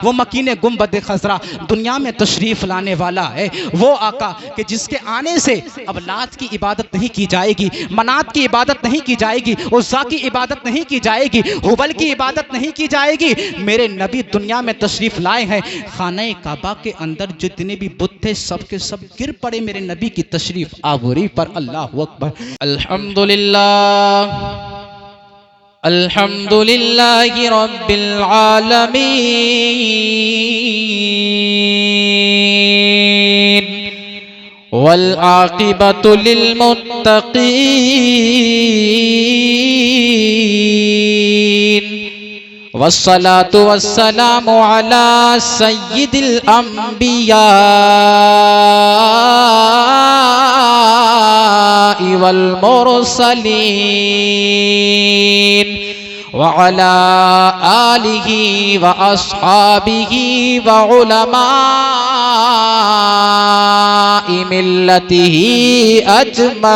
وہ مکین گنبد خضرا دنیا میں تشریف لانے والا ہے، وہ آقا کہ جس کے آنے سے اب لات کی عبادت نہیں کی جائے گی، منات کی عبادت نہیں کی جائے گی، عزا کی عبادت نہیں کی جائے گی، حبل کی عبادت نہیں کی جائے گی۔ میرے نبی دنیا میں تشریف لائے ہیں، خانہ کعبہ کے اندر جتنے بھی بت تھے سب کے سب گر پڑے میرے نبی کی تشریف آوری پر۔ اللہ اکبر۔ الحمدللہ الحمد للہ رب العالمین والعاقبۃ للمتقین والصلاة والسلام علی سید الانبیاء والمرسلین وعلى آلہ واصحابہ وعلماء ملتہ اجمعین۔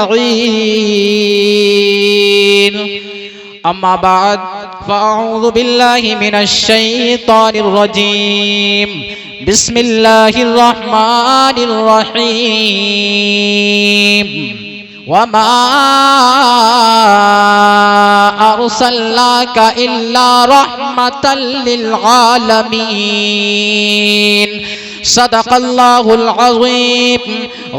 اما بعد فاعوذ باللہ من الشیطان الرجیم، بسم اللہ الرحمن الرحیم۔ وما أرسلناك إلا رحمة للعالمين۔ صدق الله العظيم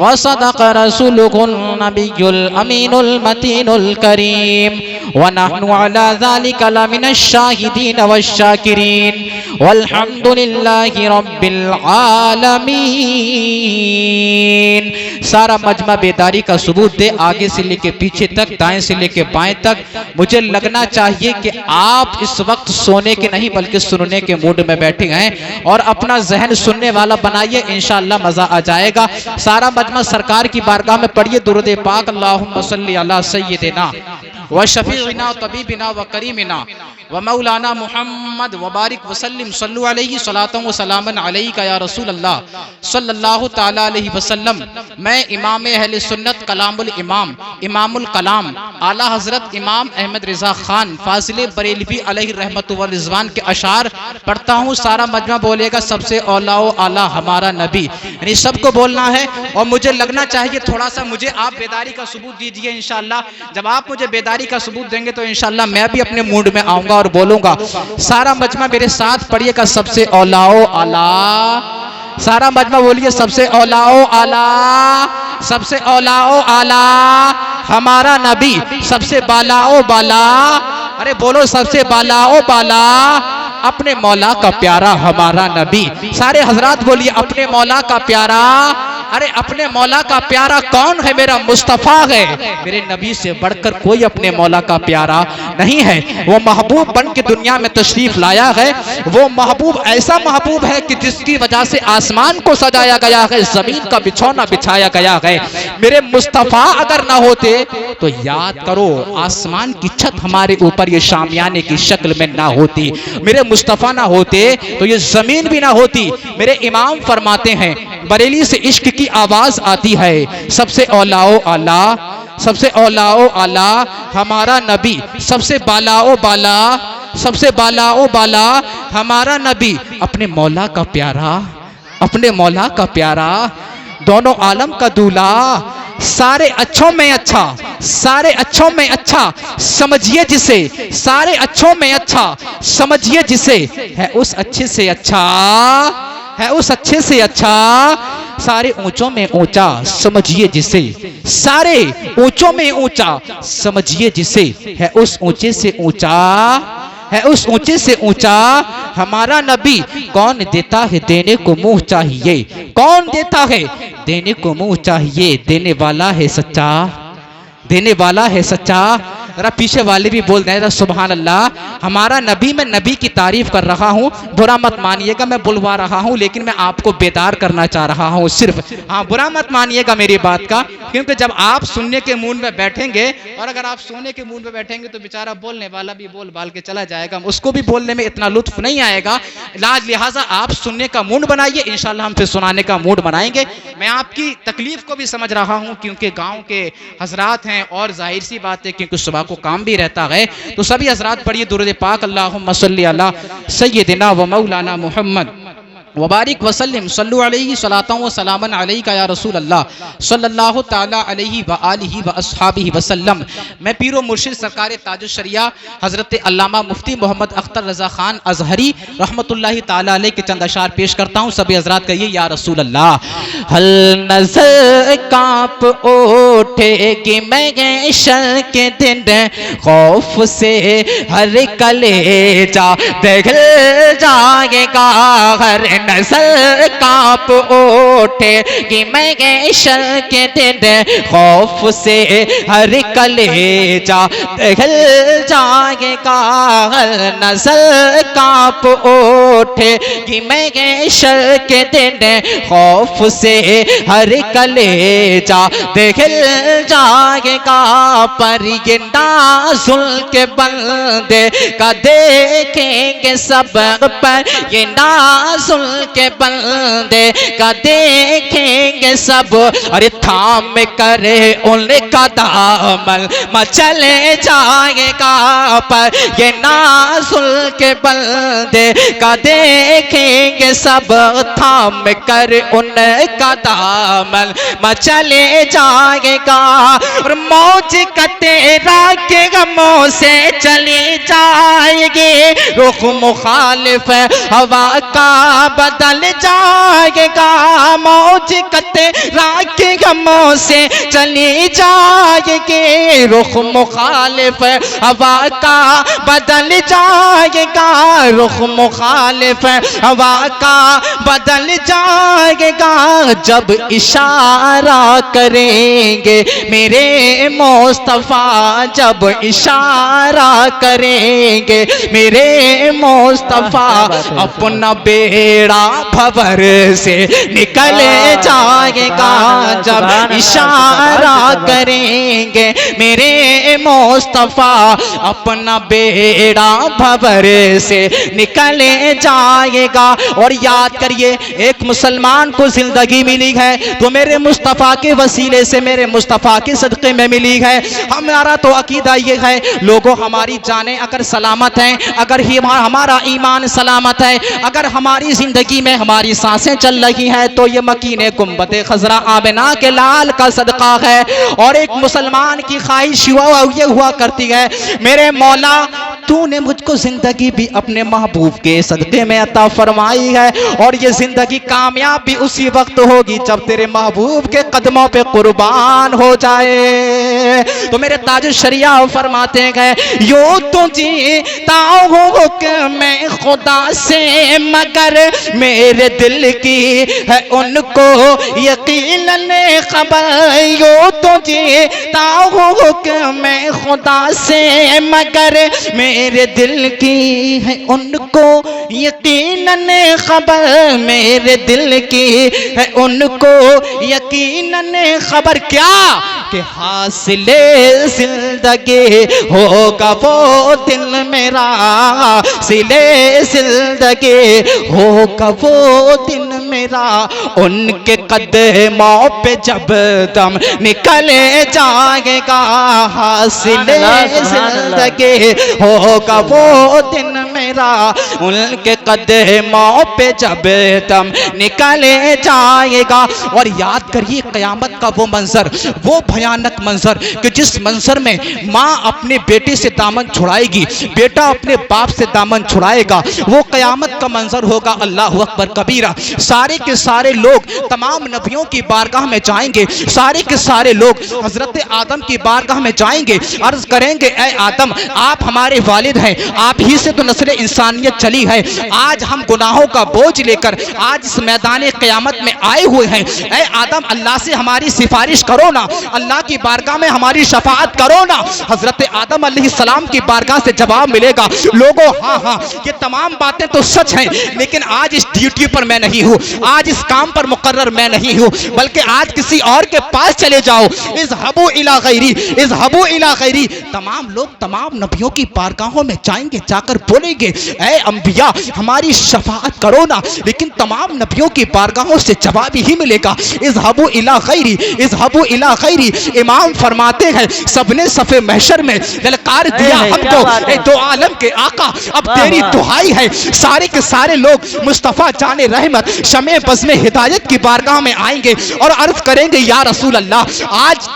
وصدق رسوله النبي الأمين المتين الكريم، ونحن على ذلك لمن الشاهدين والشاكرين، والحمد لله رب العالمين۔ سارا مجمع بیداری کا ثبوت دے، آگے سے لے کے پیچھے تک، دائیں سے لے کے بائیں تک۔ مجھے لگنا چاہیے کہ آپ اس وقت سونے کے نہیں بلکہ سننے کے موڈ میں بیٹھے ہیں، اور اپنا ذہن سننے والا بنائیے، انشاءاللہ مزہ آ جائے گا۔ سارا مجمع سرکار کی بارگاہ میں پڑھیے درود پاک، اللہم صلی علی سیدنا و شفیعنا و طبیبنا و کریمنا و مولانا محمد وبارک وسلم، صلو علیہ صلاۃ و سلام علیک یا رسول اللہ صلی اللہ تعالی علیہ وسلم۔ میں امام اہل سنت کلام الامام امام الکلام اعلیٰ حضرت امام احمد رضا خان فاضل بریلوی علیہ رحمت و رضوان کے اشعار پڑھتا ہوں۔ سارا مجمع بولے گا سب سے اولا و اعلیٰ ہمارا نبی، یعنی سب کو بولنا ہے۔ اور مجھے لگنا چاہیے تھوڑا سا مجھے آپ بیداری کا ثبوت دیجئے انشاءاللہ۔ جب آپ مجھے بیداری کا ثبوت دیں گے تو انشاءاللہ میں بھی اپنے موڈ میں آؤں گا اور بولوں گا۔ سارا مجمع میرے ساتھ پڑھیے گا سب سے اولا و اعلیٰ۔ سارا مجمع بولیے سب سے اولا و اعلیٰ، سب سے اولا و اعلیٰ ہمارا نبی، سب سے بالا و بالا، ارے بولو سب سے بالا و بالا اپنے مولا کا پیارا ہمارا نبی۔ سارے حضرات بولیے اپنے مولا کا پیارا۔ ارے اپنے مولا کا پیارا کون ہے؟ میرا مصطفیٰ ہے۔ میرے نبی سے بڑھ کر کوئی اپنے مولا کا پیارا نہیں ہے۔ وہ محبوب بن کے دنیا میں تشریف لایا ہے۔ وہ محبوب ایسا محبوب ہے کہ جس کی وجہ سے آسمان کو سجایا گیا ہے، زمین کا بچھونا بچھایا گیا ہے۔ میرے مصطفیٰ اگر نہ ہوتے تو یاد کرو آسمان کی چھت ہمارے اوپر یہ شامیانے کی شکل میں نہ ہوتی۔ میرے مصطفیٰ نہ ہوتے تو یہ زمین بھی نہ ہوتی۔ میرے امام فرماتے ہیں بریلی سے عشق کی آواز آتی ہے، سب سے اولا و اعلیٰ، سب سے اولا و اعلیٰ ہمارا نبی، سب سے بالا و بالا، سب سے بالا و بالا ہمارا نبی، اپنے مولا کا پیارا، اپنے مولا کا پیارا، دونوں عالم کا دولہا، سارے اچھوں میں اچھا، سارے اچھوں میں اچھا سمجھیے جسے، سارے اچھوں میں اچھا سمجھیے جسے، ہے اس اچھے سے اچھا، ہے اس اچھے سے اچھا، سارے اونچوں میں اونچا سمجھیے جسے، سارے اونچوں میں اونچا سمجھیے جسے، ہے اس اونچے سے اونچا، ہے اس اونچے سے اونچا ہمارا نبی۔ کون دیتا ہے دینے کو منہ چاہیے، کون دیتا ہے دینے کو منہ چاہیے، دینے والا ہے سچا، دینے والا ہے سچا۔ ذرا پیچھے والے بھی بول رہے ہیں سبحان اللہ۔ ہمارا نبی، میں نبی کی تعریف کر رہا ہوں، برا مت مانیے گا، میں بلوا رہا ہوں لیکن میں آپ کو بیدار کرنا چاہ رہا ہوں صرف، ہاں برا مت مانیے گا میری بات کا، کیونکہ جب آپ سننے کے موڈ میں بیٹھیں گے اور اگر آپ سونے کے موڈ میں بیٹھیں گے تو بیچارہ بولنے والا بھی بول بال کے چلا جائے گا، اس کو بھی بولنے میں اتنا لطف نہیں آئے گا۔ لہٰذا آپ سننے کا موڈ بنائیے، انشاءاللہ ہم پھر سنانے کا موڈ بنائیں گے۔ میں آپ کی تکلیف کو بھی سمجھ رہا ہوں کیونکہ گاؤں کے حضرات ہیں اور ظاہر سی بات ہے کیونکہ صبح کو کام بھی رہتا ہے، تو سبھی حضرات پڑھیے درود پاک، اللہم صلی علی سیدنا و مولانا محمد وبارک وسلم، صلو علیہ صلاۃ و سلاما علیک یا رسول اللہ صلی اللہ تعالی علیہ وآلہ واصحابہ وسلم۔ میں پیر و مرشد سرکار تاج الشریعہ حضرت علامہ مفتی محمد اختر رضا خان ازہری رحمۃ اللہ تعالی علیہ کے چند اشعار پیش کرتا ہوں، سبھی حضرات کہیے یا رسول اللہ۔ ہل نظر کانپ اٹھے گی محشر کے دن، خوف سے ہر کلیجہ پگھل جائے گا، ہر نظر کانپ اٹھے گی محشر کے دن، خوف سے ہر کلیجہ پگھل جائے گا، ہر نظر کانپ اٹھے گی محشر کے دن، خوف سے ہر کلیجہ پگھل جائے گا، پر یہ نازل کے بندے کا دیکھیں گے سب، پر یہ نازل کے بندے کا دیکھیں گے سب، ارے تھام کرے ان کا دامن مچلے جائے گا، پر یہ نازل کے بندے کا دیکھیں گے سب، تھام کر ان کا دامن مچلے جائے گا، اور موج کا تیرا کے غموں سے چلی جائے گی، رخ مخالف ہوا کا بدل جائے گا، موج کا تیرا کے غموں سے چلی جائے گی، رخ مخالف ہوا کا بدل جائے گا، رخ مخالف ہوا کا بدل جائے گا، جب اشارہ کریں گے میرے مصطفیٰ، جب اشارہ کریں گے میرے مصطفیٰ، اپنا بیڑا بھور سے نکلے جائے گا، جب اشارہ کریں گے میرے مصطفیٰ، اپنا بیڑا بھور سے نکلے جائے گا۔ اور یاد کریے ایک مسلمان کو زندگی ملی ہے تو میرے مصطفیٰ کے وسیلے سے، میرے مصطفیٰ کے صدقے میں ملی ہے۔ ہمارا تو عقیدہ یہ ہے لوگوں، ہماری جانیں اگر سلامت ہیں، اگر ہمارا ایمان سلامت ہے، اگر ہماری زندگی میں ہماری سانسیں چل رہی ہیں تو یہ مکین گنبد خضرا آمنہ کے لال کا صدقہ ہے۔ اور ایک مسلمان کی خواہش یہ ہوا کرتی ہے، میرے مولا تو نے مجھ کو زندگی بھی اپنے محبوب کے صدقے میں عطا فرمائی ہے، اور یہ زندگی کامیاب بھی اسی وقت ہوگی جب تیرے محبوب کے قدموں پہ قربان ہو جائے۔ تو میرے تاج الشریعہ فرماتے ہیں، یوں تو جیتا ہوں حکم خدا سے، مگر میرے دل کی ہے ان کو یقیناً خبر، یوں تو جیتا ہوں حکم خدا سے، مگر میرے دل کی ہے ان کو یقیناً خبر، میرے دل کی ہے ان کو یقیناً خبر، کیا کہ حاصل زندگی ہوگا وہ دل میرا، حاصل زندگی ہوگا وہ دل میرا، ان کے قدموں پہ جب دم نکلے جائے گا، حاصل زندگی ہوگا وہ دن میرا، ان کے قدموں پہ جب دم نکلے جائے گا۔ اور یاد کریے قیامت کا وہ منظر، وہ بھیانک منظر کہ جس منظر میں ماں اپنے بیٹے سے دامن چھڑائے گی، بیٹا اپنے باپ سے دامن چھڑائے گا، وہ قیامت کا منظر ہوگا۔ اللہ اکبر کبیرہ، سارے کے سارے لوگ تمام نبیوں کی بارگاہ میں جائیں گے، سارے کے سارے لوگ حضرت آدم کی بارگاہ میں جائیں گے، عرض کریں گے اے آدم آپ ہمارے والد ہیں، آپ ہی سے تو نسل انسانیت چلی ہے، آج ہم گناہوں کا بوجھ لے کر آج اس میدان قیامت میں آئے ہوئے ہیں، اے آدم اللہ سے ہماری سفارش کرو نا۔ اللہ کی بارگاہ میں ہماری شفاعت کرو نا۔ حضرت آدم علیہ السلام کی بارگاہ سے جواب ملے گا، لوگوں ہاں ہاں یہ تمام باتیں تو سچ ہیں، لیکن آج اس ڈیوٹی پر میں نہیں ہوں، آج اس کام پر مقرر میں نہیں ہوں، بلکہ آج کسی اور کے پاس چلے جاؤ۔ اذهبوا الی غیری، اذهبوا الی غیری۔ تمام لوگ تمام نبیوں کی بارگاہوں میں جائیں گے، جا کر بولیں گے اے انبیاء ہماری شفاعت کرو نا، لیکن تمام نبیوں کی بارگاہوں سے جواب ہی ملے گا اذهبوا الی غیری، اذهبوا الی غیری۔ امام فرماتے ہیں سب نے صف محشر میں للکار دیا ہم کو، اے دو عالم کے آقا اب تیری دعائی ہے۔ سارے کے سارے لوگ مصطفیٰ جان رحمت شمع بزم ہدایت کی بارگاہ میں آئیں گے اور عرض کریں گے یا رسول اللہ آج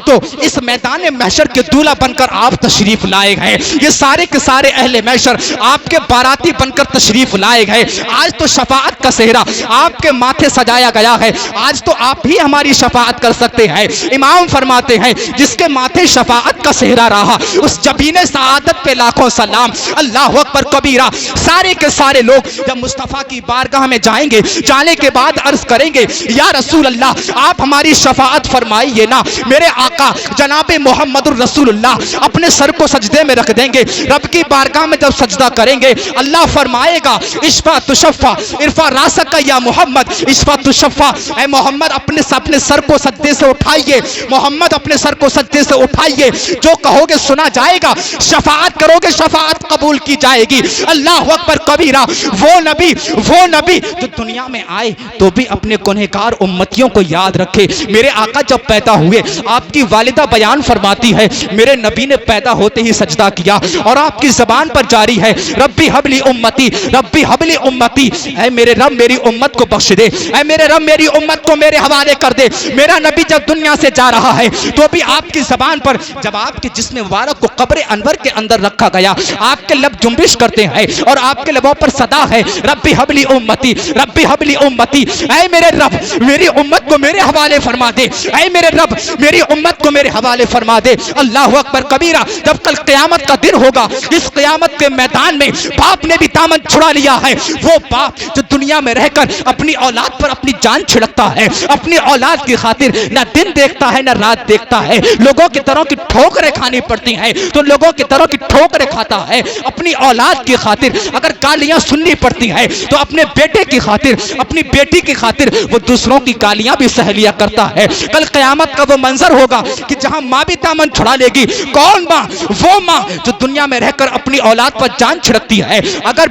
تو اس میدان محشر کے دولہا بن کر آپ تشریف لائے گئے، یہ سارے کے سارے اہل محشر آپ کے باراتی بن کر تشریف لائے گئے، آج تو شفاعت کا صحرا آپ کے ماتھے سجایا گیا ہے، آج تو آپ ہی ہماری شفاعت کر سکتے ہیں۔ امام فرماتے ہیں جس کے ماتھے شفاعت کا صحرا رہا اس جبین سعادت پہ لاکھوں سلام، اللہ اکبر کبیرہ۔ سارے کے سارے لوگ جب مصطفیٰ کی بارگاہ میں جائیں گے، جانے کے بعد عرض کریں گے یا رسول اللہ آپ ہماری شفاعت فرمائیے نا۔ میرے آقا جناب محمد الرسول اللہ اپنے سر کو سجدے میں رکھ دیں گے، رب کی بارگاہ میں جب سجدہ کریں گے اللہ فرمائے گا اشفا تشفا، ارفع راسک یا محمد، اشفا تشفا، اے محمد اپنے سر کو سجدے سے اٹھائیے، محمد اپنے سر کو سجدے سے اٹھائیے، جو کہو گے سنا جائے گا، شفاعت کرو گے شفاعت قبول کی جائے گی۔ اللہ اکبر کبیرہ۔ وہ نبی جو دنیا میں آئے تو بھی اپنے گنہگار امتیوں کو یاد رکھے۔ میرے آقا جب پیدا ہوئے آپ کی والدہ بیان فرماتی ہے میرے نبی نے پیدا ہوتے ہی سجدہ کیا اور آپ کی زبان پر جاری ہے ربی حبلی امتی، ربی حبلی امتی، اے میرے رب میری امت کو بخش دے، اے میرے رب میری امت کو میرے حوالے کر دے۔ میرا نبی جب دنیا سے جا رہا ہے تو بھی آپ کی زبان پر جب آپ کے جسم مبارک کو قبر انور کے اندر رکھا گیا آپ کے لب جنبش کرتے ہیں اور آپ کے لبوں پر صدا ہے ربی حبلی امتی، ربی حبلی امتی، اے میرے رب میری امت کو میرے حوالے فرما دے، اے میرے رب میری امت کو میرے حوالے فرما دے۔ اللہ اکبر کبیرہ۔ جب کل قیامت کا دن ہوگا اس قیامت کے میدان میں باپ نے بھی دامن چھڑا لیا ہے، وہ باپ جو دنیا میں رہ کر اپنی اولاد پر اپنی جان چھڑکتا ہے، اپنی اولاد کی خاطر نہ دن دیکھتا ہے نہ رات دیکھتا ہے، لوگوں کی طرح کی ٹھوکریں کھانی پڑتی ہیں تو لوگوں کی طرح کی ٹھوکریں کھاتا ہے، اپنی اولاد کی خاطر اگر گالیاں سننی پڑتی ہیں تو اپنے بیٹے کی خاطر اپنی بیٹی کی خاطر وہ دوسروں کی گالیاں بھی سہ لیا کرتا ہے۔ کل قیامت کا وہ منظر ہوگا کہ جہاں ماں بھی دامن چھڑا لے گی، کون ماں؟ وہ ماں جو دنیا میں رہ کر اپنی اولاد پر جان چھڑکتی ہے۔ اگر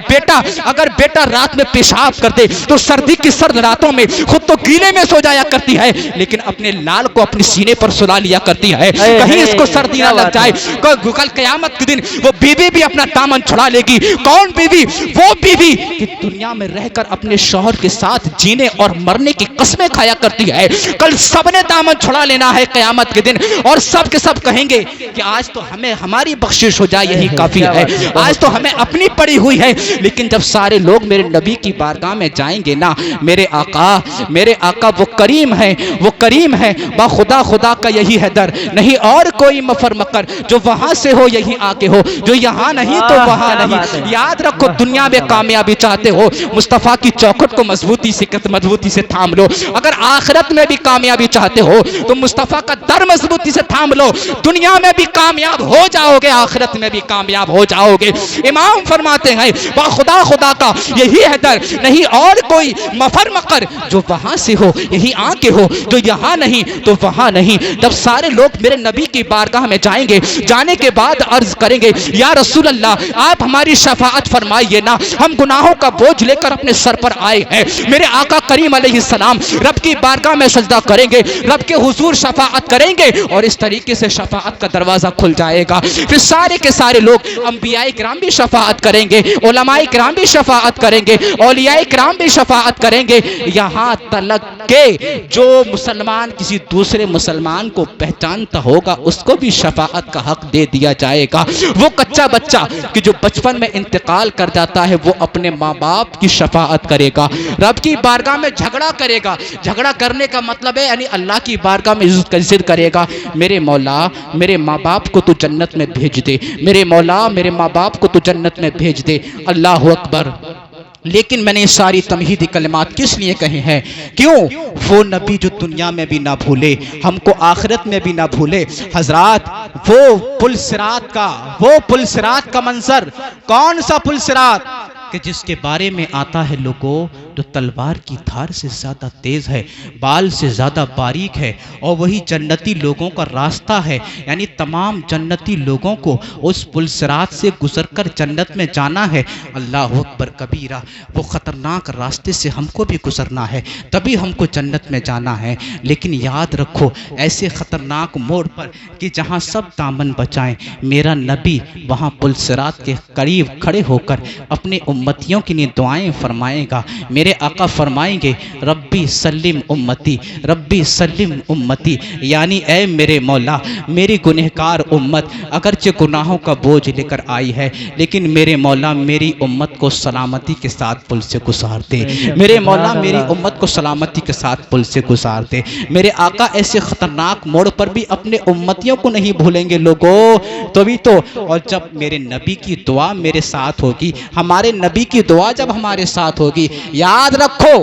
بیٹا رات میں پیشاب کر دے تو سردی کی سرد راتوں میں خود تو گیلے میں سو جایا کرتی ہے لیکن اپنے لال کو اپنے سینے پر سلا لیا کرتی ہے کہیں اس کو سردی نہ لگ جائے۔ کل قیامت کے دن وہ بیوی بھی اپنا دامن چھڑا لے گی۔ کون بیوی؟ وہ بیوی کہ دنیا میں رہ کر اپنے شوہر کے ساتھ جینے اور مرنے کی قسمیں کھایا کرتی ہے۔ کل سب نے دامن چھڑا لینا ہے قیامت کے دن اور سب کے سب کہیں گے کہ آج تو ہمیں ہماری بخشش ہو جائے یہی کافی ہے، آج تو ہمیں اپنی پڑی ہوئی ہے۔ لیکن جب سارے لوگ میرے نبی کی بارگاہ میں جائیں گے نا میرے آقا وہ کریم ہے با خدا کا یہی ہے در، نہیں اور کوئی مفر مکر، جو وہاں سے ہو یہی آگے ہو، جو یہاں نہیں تو وہاں نہیں۔ یاد رکھو دنیا میں کامیابی چاہتے ہو مصطفیٰ کی چوکھٹ کو مضبوطی سے تھام لو، اگر آخرت میں بھی کامیابی چاہتے ہو تو مصطفیٰ کا در مضبوطی سے تھام لو، دنیا میں بھی کامیاب ہو جاؤ گے آخرت میں بھی کامیاب ہو جاؤ گے۔ امام فرماتے ہیں با خدا کا یہی ہے در، نہیں اور کوئی مفر مکر، جو وہاں سے ہو یہی آگے ہو، جو یہاں نہیں تو وہاں نہیں۔ جب سارے لوگ میرے نبی کی بارگاہ میں جائیں گے جانے کے بعد عرض کریں گے یا رسول اللہ آپ ہماری شفاعت فرمائیے نا، ہم گناہوں کا بوجھ لے کر اپنے سر پر آئے ہیں۔ میرے آقا کریم علیہ السلام رب کی بارگاہ میں سجدہ کریں گے، رب کے حضور شفاعت کریں گے اور اس طریقے سے شفاعت کا دروازہ کھل جائے گا۔ پھر سارے کے سارے لوگ انبیاء کرام بھی شفاعت کریں گے، علماء کرام بھی شفاعت کریں گے، اولیاء کرام بھی شفاعت کریں گے، یہاں تلک کہ جو مسلمان کسی دوسرے مسلمان کو پہچانتا ہوگا اس کو بھی شفاعت کا حق دے دیا جائے گا۔ وہ کچا بچہ کہ جو بچپن میں انتقال کر جاتا ہے وہ اپنے ماں باپ کی شفاعت کرے گا، رب کی بارگاہ میں جھگڑا کرے گا۔ جھگڑا کرنے کا مطلب ہے یعنی اللہ کی بارگاہ میں ضد کرے گا، میرے مولا میرے ماں باپ کو تو جنت میں بھیج دے، میرے مولا میرے ماں باپ کو تو جنت میں بھیج دے۔ اللہ اکبر۔ لیکن میں نے ساری تمہیدی کلمات کس لیے کہے ہیں؟ کیوں؟ وہ نبی جو دنیا میں بھی نہ بھولے، ہم کو آخرت میں بھی نہ بھولے۔ حضرات وہ پل صراط کا منظر، کون سا پل صراط کہ جس کے بارے میں آتا ہے لوگوں، جو تلوار کی دھار سے زیادہ تیز ہے، بال سے زیادہ باریک ہے، اور وہی جنتی لوگوں کا راستہ ہے۔ یعنی تمام جنتی لوگوں کو اس پل صراط سے گزر کر جنت میں جانا ہے۔ اللہ اکبر کبیرہ، وہ خطرناک راستے سے ہم کو بھی گزرنا ہے، تبھی ہم کو جنت میں جانا ہے۔ لیکن یاد رکھو، ایسے خطرناک موڑ پر کہ جہاں سب دامن بچائیں، میرا نبی وہاں پل صراط کے قریب کھڑے ہو کر اپنے امتیوں کے لیے دعائیں فرمائے گا۔ میرے آقا فرمائیں گے ربی سلم امتی، ربی سلم امتی، یعنی اے میرے مولا، میری گنہگار امت اگرچہ گناہوں کا بوجھ لے کر آئی ہے، لیکن میرے مولا میری امت کو سلامتی کے ساتھ پل سے گزار دے، میرے مولا میری امت کو سلامتی کے ساتھ پل سے گزار دے۔ میرے آقا ایسے خطرناک موڑ پر بھی اپنے امتیوں کو نہیں بھولیں گے لوگوں، تبھی تو۔ اور جب میرے نبی کی دعا میرے ساتھ ہوگی، ہمارے نبی کی دعا جب ہمارے ساتھ ہوگی، یاد رکھو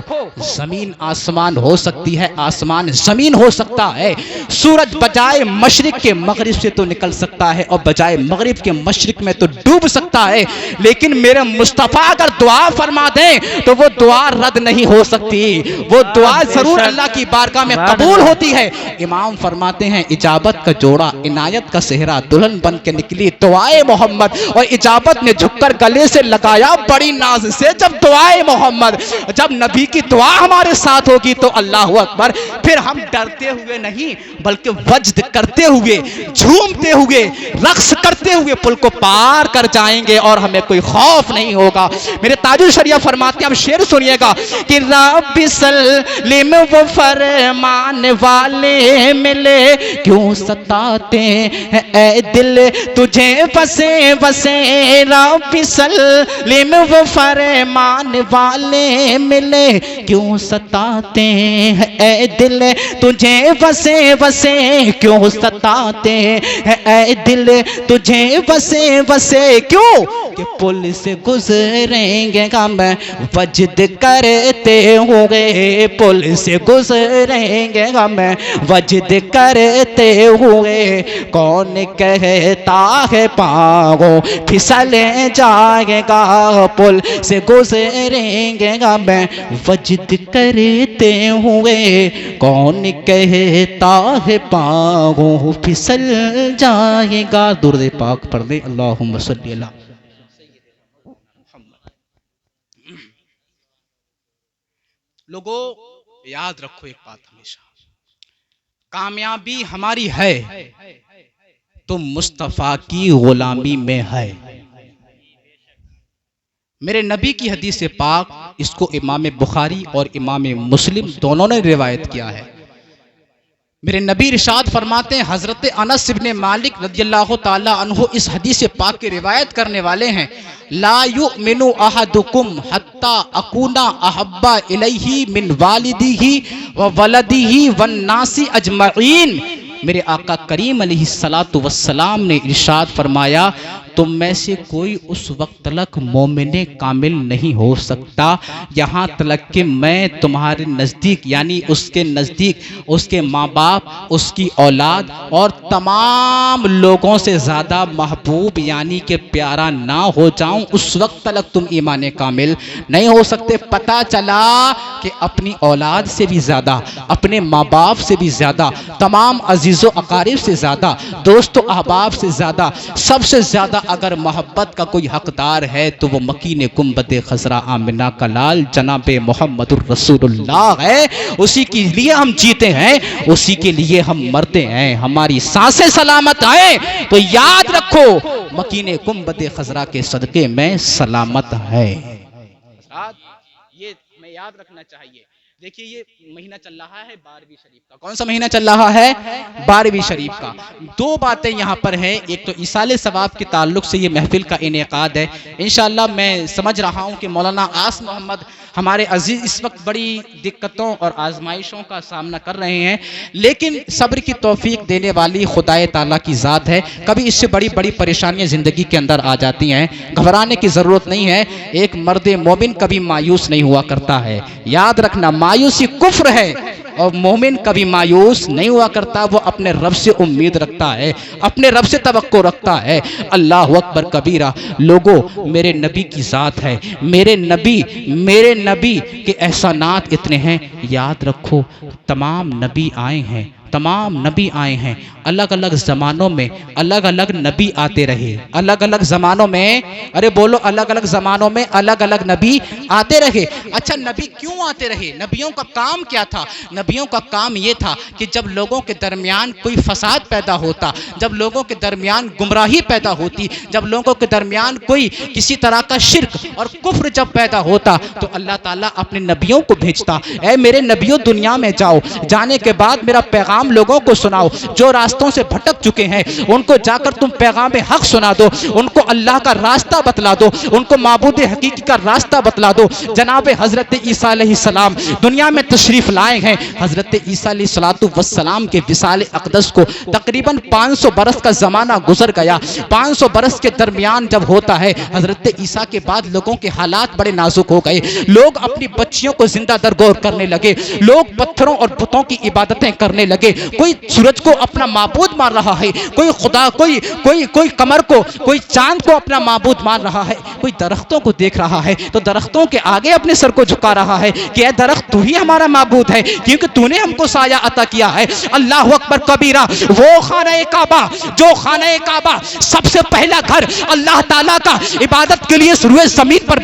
زمین آسمان ہو سکتی ہے، آسمان زمین ہو سکتا ہے، سورج بجائے مشرق کے مغرب سے تو نکل سکتا ہے اور بجائے مغرب کے مشرق میں تو ڈوب سکتا ہے، لیکن میرے مصطفیٰ اگر دعا فرما دیں تو وہ دعا رد نہیں ہو سکتی، وہ دعا ضرور اللہ کی بارگاہ میں قبول ہوتی ہے۔ امام فرماتے ہیں اجابت کا جوڑا، عنایت کا صحرا، دلہن بن کے نکلی دعائے محمد، اور اجابت نے جھک کر گلے سے لگایا بڑی ناز سے جب دعائے محمد۔ جب نبی کی دعا ہمارے ساتھ ہوگی تو اللہ اکبر، پھر ہم ڈرتے ہوئے نہیں بلکہ وجد کرتے ہوئے، جھومتے ہوئے، رقص کرتے ہوئے پل کو پار کر جائیں گے اور ہمیں کوئی خوف نہیں ہوگا۔ میرے تاج الشریعہ فرماتے ہیں، اب شعر سنیے گا کہ رب سلم وہ فرمان والے ملے، کیوں ستاتے ہیں اے دل تجھے وسے وسے، رب سلم وہ فرمان والے ملے، کیوں ستاتے ہیں اے دل تجھے وسے وسے، کیوں ستاتے ہیں اے دل تجھے وسے وسے، کیوں کہ پل سے گزریں گے ہم وجد کرتے ہوئے، پل سے گزریں گے ہم وجد کرتے ہوئے، کون کہتا ہے پاؤں پھسل جائے گا، پل سے گزریں گے ہم وجد کرتے ہوئے، کون کہتا ہے پاؤں پھسل جائے گا۔ درود پاک پڑھ دیں، اللہم صلی اللہ۔ لوگوں یاد رکھو ایک بات ہمیشہ، کامیابی ہماری ہے تو مصطفیٰ کی غلامی میں ہے۔ میرے نبی کی حدیث پاک، اس کو امام بخاری اور امام مسلم دونوں نے روایت کیا ہے۔ میرے نبی ارشاد فرماتے ہیں، حضرت انس بن مالک رضی اللہ تعالی عنہ اس حدیث پاک کی روایت کرنے والے ہیں، لا یؤمن احدکم حتی اکون احب الیہ من والدہ وولدہ والناس اجمعین۔ میرے آقا کریم علیہ السلام نے ارشاد فرمایا، تم میں سے کوئی اس وقت تلک مومن کامل نہیں ہو سکتا یہاں تلک کہ میں تمہارے نزدیک، یعنی اس کے نزدیک اس کے ماں باپ، اس کی اولاد اور تمام لوگوں سے زیادہ محبوب یعنی کہ پیارا نہ ہو جاؤں، اس وقت تلک تم ایمان کامل نہیں ہو سکتے۔ پتہ چلا کہ اپنی اولاد سے بھی زیادہ، اپنے ماں باپ سے بھی زیادہ، تمام عزیز و اقارب سے زیادہ، دوست و احباب سے زیادہ، سب سے زیادہ اگر محبت کا کوئی حقدار ہے تو وہ مکین گنبد خضرا آمنہ کا لال جناب محمد الرسول اللہ ہے۔ اسی کے لیے ہم جیتے ہیں، اسی کے لیے ہم مرتے ہیں، ہماری سانسیں سلامت ہیں تو یاد رکھو مکین گنبد خضرا کے صدقے میں سلامت ہے۔ یہ ہمیں یاد رکھنا چاہیے۔ دیکھیے یہ مہینہ چل رہا ہے 12ویں شریف کا. کون سا مہینہ چل رہا ہے؟ 12ویں شریف کا. دو باتیں یہاں پر ہیں. ایک تو ایصال ثواب کے تعلق سے یہ محفل کا انعقاد ہے. انشاءاللہ میں سمجھ رہا ہوں کہ مولانا آس محمد ہمارے عزیز اس وقت بڑی دقتوں اور آزمائشوں کا سامنا کر رہے ہیں، لیکن صبر کی توفیق دینے والی خدائے تعالیٰ کی ذات ہے. کبھی اس سے بڑی بڑی پریشانیاں زندگی کے اندر آ جاتی ہیں، گھبرانے کی ضرورت نہیں ہے. ایک مرد مومن کبھی مایوس نہیں ہوا کرتا ہے. یاد رکھنا، مایوسی کفر ہے، اور مومن کبھی مایوس نہیں ہوا کرتا. وہ اپنے رب سے امید رکھتا ہے، اپنے رب سے توقع رکھتا ہے. اللہ اکبر کبیرہ. لوگوں، میرے نبی کی ذات ہے، میرے نبی کے احسانات اتنے ہیں. یاد رکھو، تمام نبی آئے ہیں، تمام نبی آئے ہیں. الگ الگ زمانوں میں الگ الگ نبی آتے رہے. الگ الگ زمانوں میں، ارے بولو، الگ الگ زمانوں میں الگ الگ نبی آتے رہے. اچھا، نبی کیوں آتے رہے؟ نبیوں کا کام کیا تھا؟ نبیوں کا کام یہ تھا کہ جب لوگوں کے درمیان کوئی فساد پیدا ہوتا، جب لوگوں کے درمیان گمراہی پیدا ہوتی، جب لوگوں کے درمیان کوئی کسی طرح کا شرک اور کفر جب پیدا ہوتا، تو اللہ تعالیٰ اپنے نبیوں کو بھیجتا. اے میرے نبیوں، دنیا میں جاؤ، جانے کے بعد میرا پیغام لوگوں کو سناؤ. جو راستوں سے بھٹک چکے ہیں ان کو جا کر تم پیغام حق سنا دو، ان کو اللہ کا راستہ بتلا دو، ان کو معبود حقیقی کا راستہ بتلا دو. جناب حضرت عیسیٰ علیہ السلام دنیا میں تشریف لائے ہیں. حضرت عیسیٰ علیہ السلام کے وصال اقدس کو تقریباً 500 برس کا زمانہ گزر گیا. 500 برس کے درمیان جب ہوتا ہے، حضرت عیسیٰ کے بعد لوگوں کے حالات بڑے نازک ہو گئے. لوگ اپنی بچیوں کو زندہ درگور کرنے لگے، لوگ پتھروں اور بتوں کی عبادتیں کرنے لگے. کوئی سورج کو اپنا معبود مان رہا ہے، کوئی خدا، کوئی قمر کو، کوئی چاند کو اپنا معبود مان رہا ہے. کوئی درختوں کو دیکھ رہا ہے تو درختوں کے آگے اپنے سر کو جھکا رہا ہے کہ اے درخت، تو ہی ہمارا معبود ہے کیونکہ تو نے ہم کو سایہ عطا کیا ہے. اللہ اکبر کبیرہ. وہ خانہ کعبہ، جو خانہ کعبہ سب سے پہلا گھر اللہ تعالیٰ کا عبادت کے لیے روئے زمین پر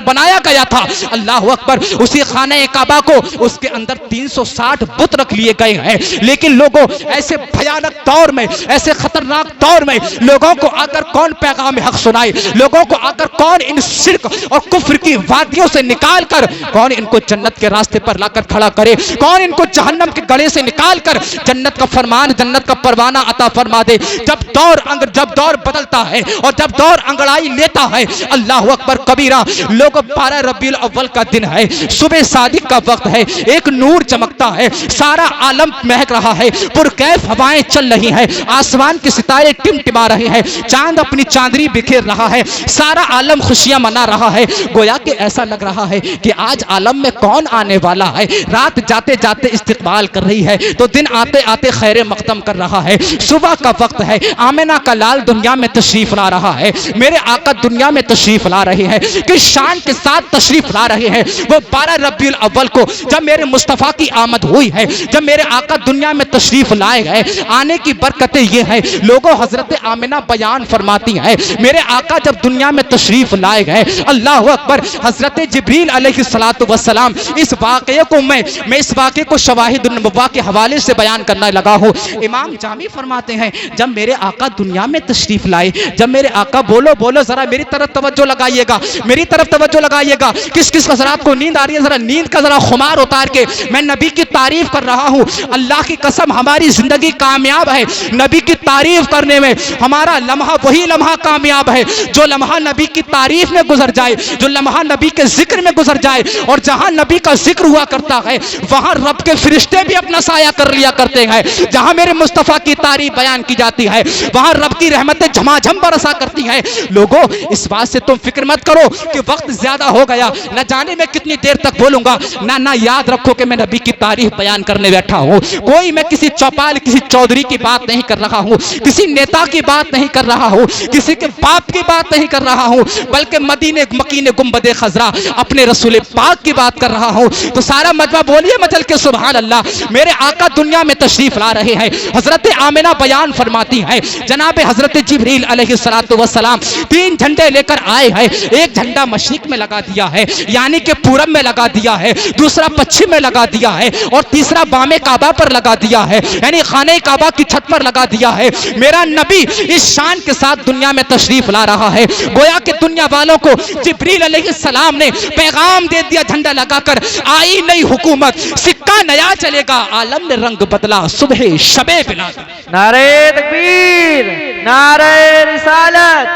بنایا گیا تھا. اللہ اکبر. اسی خانہ کعبہ کو، اس کے اندر 360 بت رکھ لیے گئے ہیں. لیکن لوگوں، ایسے بھیانک دور میں، ایسے خطرناک دور میں لوگوں کو آ کر کون پیغام حق سنائے؟ لوگوں کو آ کر کون ان شرک اور کفر کی وادیوں سے نکال کر کون ان کو جنت کے راستے پر لا کر کھڑا کرے؟ کون ان کو جہنم کے گڑھے سے نکال کر جنت کا فرمان، جنت کا پروانہ عطا فرما دے؟ جب دور بدلتا ہے اور جب دور انگڑائی لیتا ہے، اللہ اکبر کبیرہ. لوگ 12 ربیع الاول کا دن ہے، صبح صادق کا وقت ہے، ایک نور چمکتا ہے، سارا عالم مہک رہا ہے، پرکیف ہوائیں چل رہی ہیں، آسمان کے ستارے ٹمٹما رہے ہیں، چاند اپنی چاندنی بکھیر رہا ہے، سارا عالم خوشیاں منا رہا ہے. گویا کہ ایسا لگ رہا ہے کہ آج عالم میں کون آنے والا ہے. رات جاتے جاتے استقبال کر رہی ہے تو دن آتے آتے خیر مقدم کر رہا ہے. صبح کا وقت ہے، آمنہ کا لال دنیا میں تشریف لا رہا ہے، میرے آقا دنیا میں تشریف لا رہے ہیں، کس شان کے ساتھ تشریف لا رہے ہیں. وہ 12 ربیع الاول کو جب میرے مصطفیٰ کی آمد ہوئی ہے، جب میرے آقا دنیا میں تشریف لائے گئے، آنے کی برکتیں یہ ہیں. لوگوں، حضرت آمنہ بیان فرماتی ہیں، میرے آقا جب دنیا میں تشریف لائے گئے، اللہ اکبر، حضرت جبریل علیہ السلام اس واقعے کو میں اس واقعے کو شواہد النبوہ کے حوالے سے بیان کرنے لگا ہوں. امام جامی فرماتے ہیں، جب میرے آقا دنیا میں تشریف لائے، جب میرے آقا، بولو ذرا میری طرف توجہ لگائیے گا، میری طرف توجہ لگائیے گا. کس حضرات کو نیند آ رہی ہے؟ ذرا نیند کا ذرا خمار اتار کے میں نبی کی تعریف کر رہا ہوں. اللہ کی قسم، ہماری زندگی کامیاب ہے نبی کی تعریف کرنے میں. ہمارا لمحہ وہی لمحہ کامیاب ہے جو لمحہ نبی کی تعریف میں گزر جائے، جو لمحہ نبی کے ذکر میں گزر جائے. اور جہاں نبی کا ذکر ہوا کرتا ہے وہاں رب کے فرشتے بھی اپنا سایہ کر لیا کرتے ہیں. جہاں میرے مصطفیٰ کی تعریف بیان کی جاتی ہے وہاں رب کی رحمتیں جھماجھم برسا کرتی ہیں. لوگوں، اس بات سے تم فکر مت کرو کہ وقت زیادہ ہو گیا، نہ جانے میں کتنی دیر تک بولوں گا. نہ یاد رکھو کہ میں نبی کی تعریف بیان کرنے بیٹھا ہوں. کوئی میں کسی چوپال، کسی چودھری کی بات نہیں کر رہا ہوں، کسی نیتا کی بات نہیں کر رہا ہوں، کسی کے باپ کی بات نہیں کر رہا ہوں، بلکہ مدینے مکین گنبد خضرا اپنے رسول پاک کی بات کر رہا ہوں. تو سارا مجمع بولیے مچل کے سبحان اللہ. میرے آقا دنیا میں تشریف لا رہے ہیں. حضرت آمنہ بیان فرماتی ہے، جناب حضرت جبریل علیہ السلام 3 جھنڈے لے کر آئے ہیں. ایک جھنڈا مشرق میں لگا دیا ہے، یعنی کہ پورب میں لگا دیا ہے، دوسرا پچھم میں لگا دیا ہے، اور تیسرا بام کعبہ پر لگا لگا دیا ہے، یعنی خانہ کعبہ کی چھت پر لگا دیا ہے۔ میرا نبی اس شان کے ساتھ دنیا میں تشریف لا رہا ہے، گویا کہ دنیا والوں کو جبریل علیہ السلام نے پیغام دے دیا جھنڈا لگا کر، آئی نئی حکومت، سکہ نیا چلے گا، عالم نے رنگ بدلا، صبح شب بلاد۔ نعرہ تکبیر، نعرہ رسالت،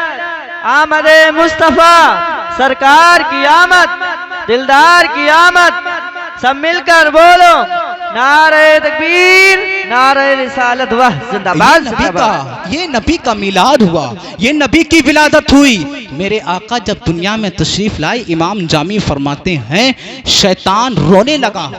آمد مصطفیٰ سرکار کی آمد، دلدار کی آمد، سب مل کر بولو نعرہ تکبیر، نعرہ رسالت، وہ زندہ باد زندہ باد۔ یہ نبی کا میلاد ہوا، یہ نبی کی ولادت ہوئی۔ میرے آقا جب دنیا میں تشریف لائے، امام جامی فرماتے ہیں شیطان رونے لگا،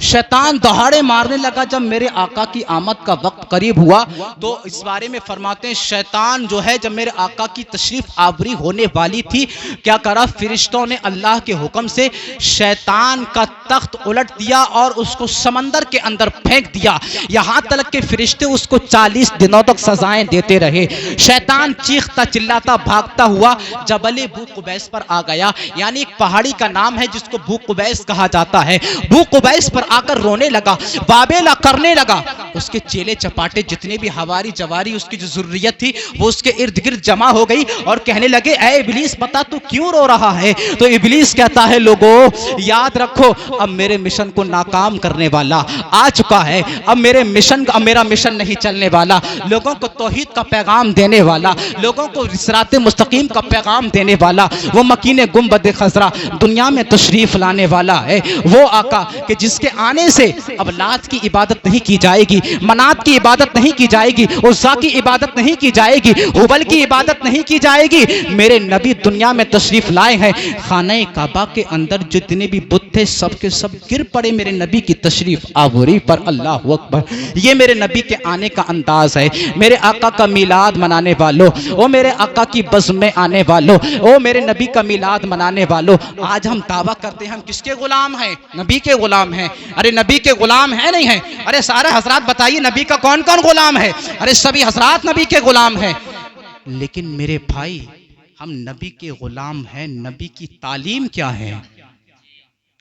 شیطان دہاڑے مارنے لگا۔ جب میرے آقا کی آمد کا وقت قریب ہوا تو اس بارے میں فرماتے ہیں شیطان جو ہے جب میرے آقا کی تشریف آوری ہونے والی تھی، کیا کرا، فرشتوں نے اللہ کے حکم سے شیطان کا تخت الٹ دیا اور اس کو سمندر کے اندر پھینک دیا، یہاں تک کہ فرشتے اس کو 40 دنوں تک سزائیں دیتے رہے۔ شیطان چیختا چلاتا بھاگتا ہوا جبل بو قبیس پر آ گیا، یعنی ایک پہاڑی کا نام ہے جس کو بو قبیس کہا جاتا ہے۔ بو قبیس پر آ کر رونے لگا، بابیلا کرنے لگا۔ اس کے چیلے چپاٹے جتنے بھی ہواری جواری اس کی جو ضروریت تھی وہ اس کے ارد گرد جمع ہو گئی اور کہنے لگے اے ابلیس بتا تو کیوں رو رہا ہے؟ تو ابلیس کہتا ہے لوگوں یاد رکھو اب میرے مشن کو ناکام کرنے والا آ چکا ہے، اب میرا مشن نہیں چلنے والا، لوگوں کو توحید کا پیغام دینے والا، لوگوں کو صراط مستقیم کا پیغام دینے والا، وہ مکین گنبد خضرا دنیا میں تشریف لانے والا ہے، وہ آقا کہ جس کے آنے سے اب لات کی عبادت نہیں کی جائے گی، منات کی عبادت نہیں کی جائے گی، عزا کی عبادت نہیں کی جائے گی، حبل کی عبادت نہیں کی جائے گی۔ میرے نبی دنیا میں تشریف لائے ہیں، خانہ کعبہ کے اندر جتنے بھی بت تھے سب کے سب گر پڑے میرے نبی کی تشریف آوری پر۔ اللہ اکبر، یہ میرے نبی کے آنے کا انداز ہے۔ میرے آقا کا میلاد منانے والوں، او میرے آقا کی بزم میں آنے والوں، او میرے نبی کا میلاد منانے والوں، آج ہم دعویٰ کرتے ہیں ہم کس کے غلام ہیں؟ نبی کے غلام ہیں۔ ارے نبی کے غلام ہیں نہیں ہیں؟ ارے سارے حضرات بتائیے نبی کا کون کون غلام ہے؟ ارے سبھی حضرات نبی کے غلام ہیں۔ لیکن میرے بھائی ہم نبی کے غلام ہیں، نبی کی تعلیم کیا ہے؟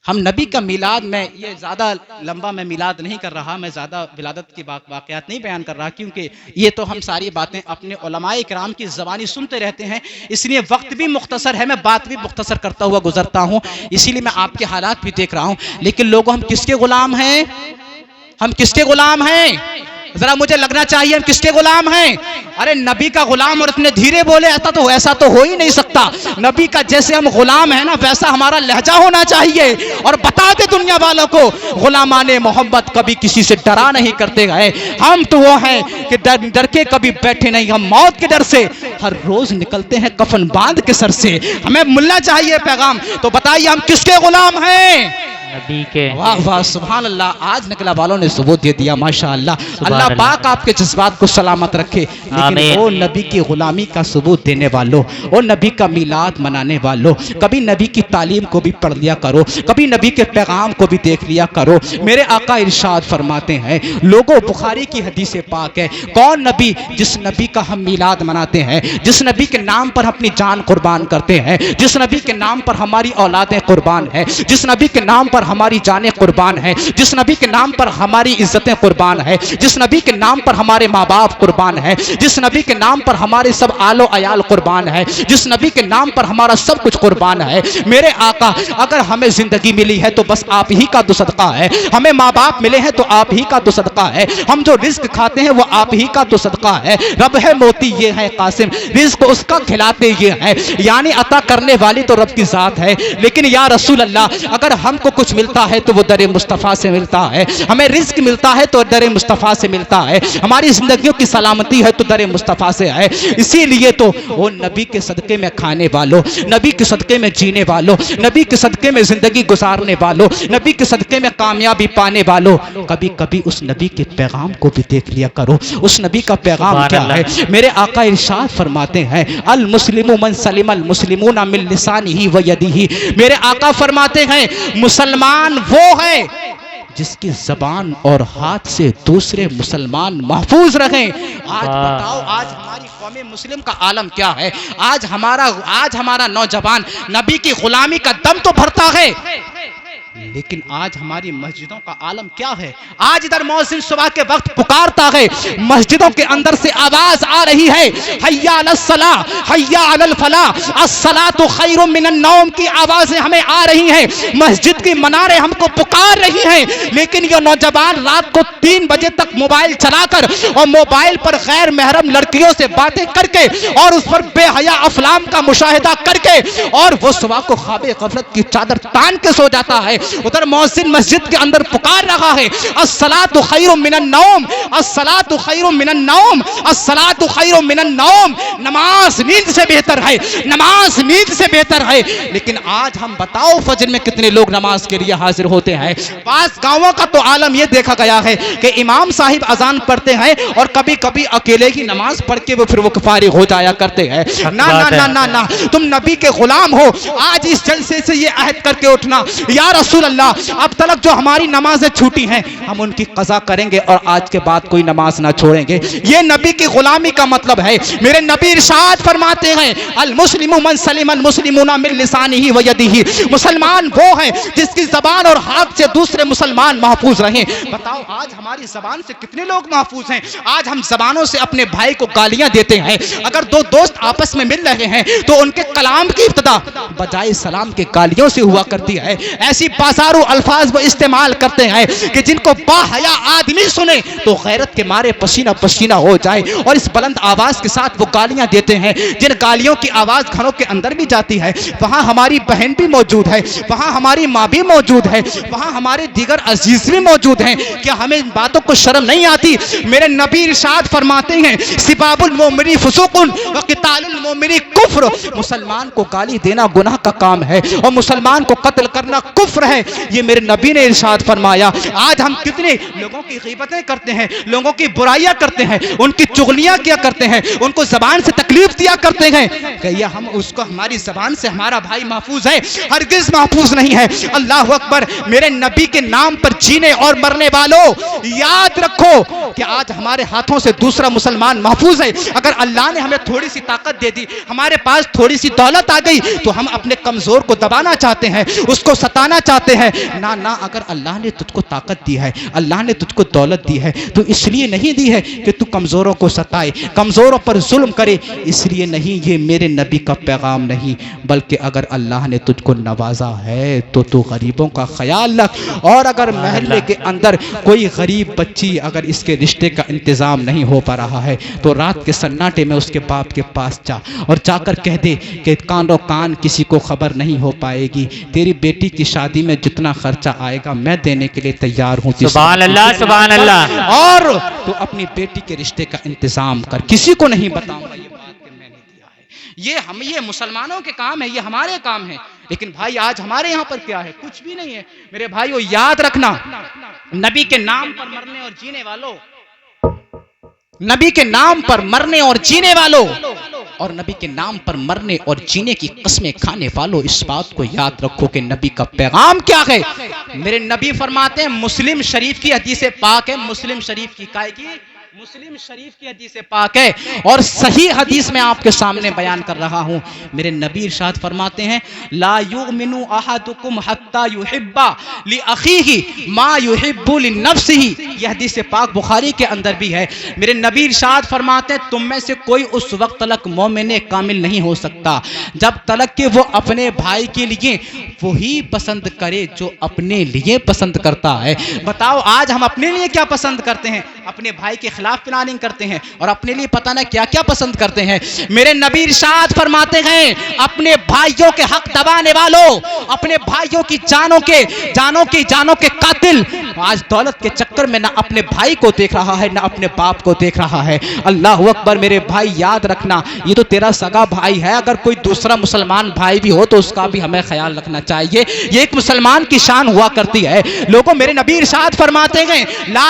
ہم نبی کا میلاد، میں یہ زیادہ لمبا میں میلاد نہیں کر رہا، میں زیادہ ولادت کے واقعات نہیں بیان کر رہا کیونکہ یہ تو ہم ساری باتیں اپنے علماء کرام کی زبانی سنتے رہتے ہیں، اس لیے وقت بھی مختصر ہے، میں بات بھی مختصر کرتا ہوا گزرتا ہوں، اسی لیے میں آپ کے حالات بھی دیکھ رہا ہوں۔ لیکن لوگوں ہم کس کے غلام ہیں؟ ہم کس کے غلام ہیں؟ ذرا مجھے لگنا چاہیے ہم کس کے غلام ہیں؟ ارے نبی کا غلام اور اتنے دھیرے بولے ایسا تو ہو ہی نہیں سکتا۔ نبی کا جیسے ہم غلام ہیں نا ویسا ہمارا لہجہ ہونا چاہیے، اور بتا دے دنیا والوں کو غلامان محمد کبھی کسی سے ڈرا نہیں کرتے گئے، ہم تو وہ ہیں کہ ڈر کے کبھی بیٹھے نہیں، ہم موت کے ڈر سے ہر روز نکلتے ہیں کفن باندھ کے سر سے۔ ہمیں ملنا چاہیے پیغام، تو بتائیے ہم کس کے غلام ہیں؟ نبی کے۔ واہ واہ سبحان اللہ، آج نکلا والوں نے ثبوت دے دیا ماشاءاللہ۔ اللہ پاک آپ کے جذبات کو سلامت رکھے۔ لیکن وہ نبی کی غلامی کا ثبوت دینے والوں، وہ نبی کا میلاد منانے والوں، کبھی نبی کی تعلیم کو بھی پڑھ لیا کرو، کبھی نبی کے پیغام کو بھی دیکھ لیا کرو۔ میرے آقا ارشاد فرماتے ہیں لوگوں، بخاری کی حدیث پاک ہے، کون نبی جس نبی کا ہم میلاد مناتے ہیں، جس نبی کے نام پر اپنی جان قربان کرتے ہیں، جس نبی کے نام پر ہماری اولادیں قربان ہیں، جس نبی کے نام پر ہماری جانیں قربان ہیں، جس نبی کے نام پر ہماری عزتیں قربان ہیں، جس نبی کے نام پر ہمارے ماں باپ قربان ہیں، جس نبی کے نام پر ہمارے سب آل و عیال قربان ہیں، جس نبی کے نام پر ہمارا سب کچھ قربان ہے۔ میرے آقا اگر ہمیں زندگی ملی ہے تو بس آپ ہی کا تو صدقہ ہے، ہمیں ماں باپ ملے ہیں تو آپ ہی کا تو صدقہ ہے، ہم جو رزق کھاتے ہیں وہ آپ ہی کا تو صدقہ ہے۔ رب ہے موتی یہ ہے قاسم، رزق اس کا کھلاتے یہ ہے، یعنی عطا کرنے والی تو رب کی ذات ہے۔ لیکن یا رسول اللہ اگر ہم کو کچھ ملتا ہے تو وہ در مصطفیٰ سے ملتا ہے، ہمیں رزق ملتا ہے تو در مصطفیٰ سے ملتا ہے، ہماری زندگیوں کی سلامتی ہے تو در مصطفیٰ سے ہے۔ اسی لیے تو وہ نبی کے صدقے میں کھانے والوں، نبی کے صدقے میں جینے والوں، نبی کے صدقے میں زندگی گزارنے والوں، نبی کے صدقے میں کامیابی پانے والوں، کبھی کبھی اس نبی کے پیغام کو بھی دیکھ لیا کرو، اس نبی کا پیغام کیا ہے۔ میرے آقا ارشاد فرماتے ہیں المسلم من سلم المسلمون من لسانہ و یدہ، میرے آقا فرماتے ہیں مسلمان وہ ہے جس کی زبان اور ہاتھ سے دوسرے مسلمان محفوظ رہیں۔ آج بتاؤ آج ہماری قوم مسلم کا عالم کیا ہے؟ آج ہمارا نوجوان نبی کی غلامی کا دم تو بھرتا ہے لیکن آج ہماری مسجدوں کا عالم کیا ہے؟ آج ادھر مؤذن صبح کے وقت پکارتا ہے، مسجدوں کے اندر سے آواز آ رہی ہے حی علی الصلاۃ حی علی الفلاح الصلاۃ خیر من النوم کی آوازیں ہمیں آ رہی ہیں، مسجد کی مناریں ہم کو پکار رہی ہیں، لیکن یہ نوجوان رات کو 3 بجے تک موبائل چلا کر اور موبائل پر غیر محرم لڑکیوں سے باتیں کر کے اور اس پر بے حیا افلام کا مشاہدہ کر کے اور وہ صبح کو خواب غفلت کی چادر تان کے سو جاتا ہے، ادھر مؤذن مسجد کے اندر پکار رہا ہے الصلاۃ خیر من النوم الصلاۃ خیر من النوم الصلاۃ خیر من النوم، نماز نیند سے بہتر ہے، نماز نیند سے بہتر ہے۔ لیکن آج ہم بتاؤ فجر میں کتنے لوگ نماز کے لیے حاضر ہوتے ہیں؟ بعض گاؤں کا تو عالم یہ دیکھا گیا ہے کہ امام صاحب اذان پڑھتے ہیں اور کبھی کبھی اکیلے ہی نماز پڑھ کے وہ پھر وہ فارغ ہو جایا کرتے ہیں۔ نہ نہ نہ نہ نہ، تم نبی کے غلام ہو، آج اس جلسے سے یہ عہد کر کے اٹھنا یا رسول اللہ اب تلک جو ہماری نمازیں چھوٹی ہیں ہم ان کی قضا کریں گے اور آج کے بعد کوئی نماز نہ چھوڑیں گے۔ یہ نبی کی غلامی کا مطلب ہے۔ میرے نبی ارشاد فرماتے ہیں المسلم من سلم المسلمون من لسانه ويده، مسلمان وہ ہے جس کی زبان اور ہاتھ سے دوسرے مسلمان محفوظ رہیں۔ بتاؤ آج ہماری زبان سے کتنے لوگ محفوظ ہیں؟ آج ہم زبانوں سے اپنے بھائی کو گالیاں دیتے ہیں، اگر دو دوست آپس میں مل رہے ہیں تو ان کے کلام کی ابتدا بجائے سلام کے گالیوں سے ہوا کرتی ہے۔ ایسی بازارو الفاظ وہ استعمال کرتے ہیں کہ جن کو با حیا آدمی سنے تو غیرت کے مارے پسینہ پسینہ ہو جائے، اور اس بلند آواز کے ساتھ وہ گالیاں دیتے ہیں جن گالیوں کی آواز گھروں کے اندر بھی جاتی ہے۔ وہاں ہماری بہن بھی موجود ہے، وہاں ہماری ماں بھی موجود ہے، وہاں ہمارے دیگر عزیز بھی موجود ہیں، کیا ہمیں ان باتوں کو شرم نہیں آتی؟ میرے نبی ارشاد فرماتے ہیں سباب المؤمن فسوق وقتال المؤمن کفر، مسلمان کو گالی دینا گناہ کا کام ہے اور مسلمان کو قتل کرنا کفر ہے، یہ میرے نبی نے ارشاد فرمایا۔ آج ہم کتنے لوگوں کی غیبتیں کرتے ہیں، لوگوں کی برائیاں کرتے ہیں، ان کی چغلیاں کیا کرتے ہیں، ان کو زبان سے تکلیف دیا کرتے ہیں، کہ یہ ہم اس کو ہماری زبان سے ہمارا بھائی محفوظ ہے؟ ہرگز محفوظ نہیں ہے۔ اللہ اکبر، میرے نبی کے نام پر جینے اور مرنے والوں یاد رکھو کہ آج ہمارے ہاتھوں سے دوسرا مسلمان محفوظ ہے۔ اگر اللہ نے ہمیں تھوڑی سی طاقت دے دی، ہمارے پاس تھوڑی سی دولت آ گئی تو ہم اپنے کمزور کو دبانا چاہتے ہیں، اس کو ستانا چاہتے ہیں۔ نہ نہ، اگر اللہ نے تجھ کو طاقت دی ہے، اللہ نے تجھ کو دولت دی ہے تو اس لیے نہیں دی ہے کہ تو کمزوروں کو ستائے، کمزوروں پر ظلم کرے، اس لیے نہیں، یہ میرے نبی کا پیغام نہیں، بلکہ اگر اللہ نے تجھ کو نوازا ہے تو غریبوں کا خیال رکھ، اور اگر محلے کے اندر کوئی غریب بچی اگر اس کے رشتے کا انتظام نہیں ہو پا رہا ہے تو رات کے سناٹے میں اس کے باپ کے پاس جا اور جا کر کہہ دے کہ کانوں کان کسی کو خبر نہیں ہو پائے گی، تیری بیٹی کی شادی میں جتنا خرچہ آئے گا میں دینے کے لیے تیار ہوں، سبحان اللہ سبحان اللہ، اور تو اپنی بیٹی کے رشتے کا انتظام کر، کسی کو نہیں بتاؤں گا یہ بات کہ میں نے دیا ہے۔ یہ مسلمانوں کے کام ہے، یہ ہمارے کام ہے، لیکن بھائی آج ہمارے یہاں پر کیا ہے؟ کچھ بھی نہیں ہے۔ میرے بھائیو یاد رکھنا، نبی کے نام پر مرنے اور جینے والوں، نبی کے نام پر مرنے اور جینے والوں، اور نبی کے نام پر مرنے اور جینے کی قسمیں کھانے والوں، اس بات کو یاد رکھو کہ نبی کا پیغام کیا ہے۔ میرے نبی فرماتے ہیں، مسلم شریف کی حدیث پاک ہے، مسلم شریف کی کائے کی مسلم شریف کی حدیث پاک ہے اور صحیح حدیث میں آپ کے سامنے بیان کر رہا ہوں۔ میرے نبی ارشاد فرماتے ہیں لا یؤمن احدکم حتی یحب لاخیہ ما یحب لنفسہ، یہ حدیث پاک بخاری کے اندر بھی ہے۔ میرے نبی ارشاد فرماتے ہیں تم میں سے کوئی اس وقت تلک مومن کامل نہیں ہو سکتا جب تلک کہ وہ اپنے بھائی کے لیے وہی پسند کرے جو اپنے لیے پسند کرتا ہے۔ بتاؤ آج ہم اپنے لیے کیا پسند کرتے ہیں؟ اپنے بھائی کے خلاف پلاننگ کرتے ہیں اور اپنے لیے پتہ نہ کیا کیا پسند کرتے ہیں۔ میرے نبی ارشاد فرماتے ہیں اپنے بھائیوں کے حق دبانے والوں، اپنے بھائیوں کی جانوں کے قاتل آج دولت کے چکر میں نہ اپنے بھائی کو دیکھ رہا ہے نہ اپنے باپ کو دیکھ رہا ہے۔ اللہ اکبر، میرے بھائی یاد رکھنا یہ تو تیرا سگا بھائی ہے، اگر کوئی دوسرا مسلمان بھائی بھی ہو تو اس کا بھی ہمیں خیال رکھنا چاہیے، یہ ایک مسلمان کی شان ہوا کرتی ہے۔ لوگوں، میرے نبی ارشاد فرماتے ہیں لا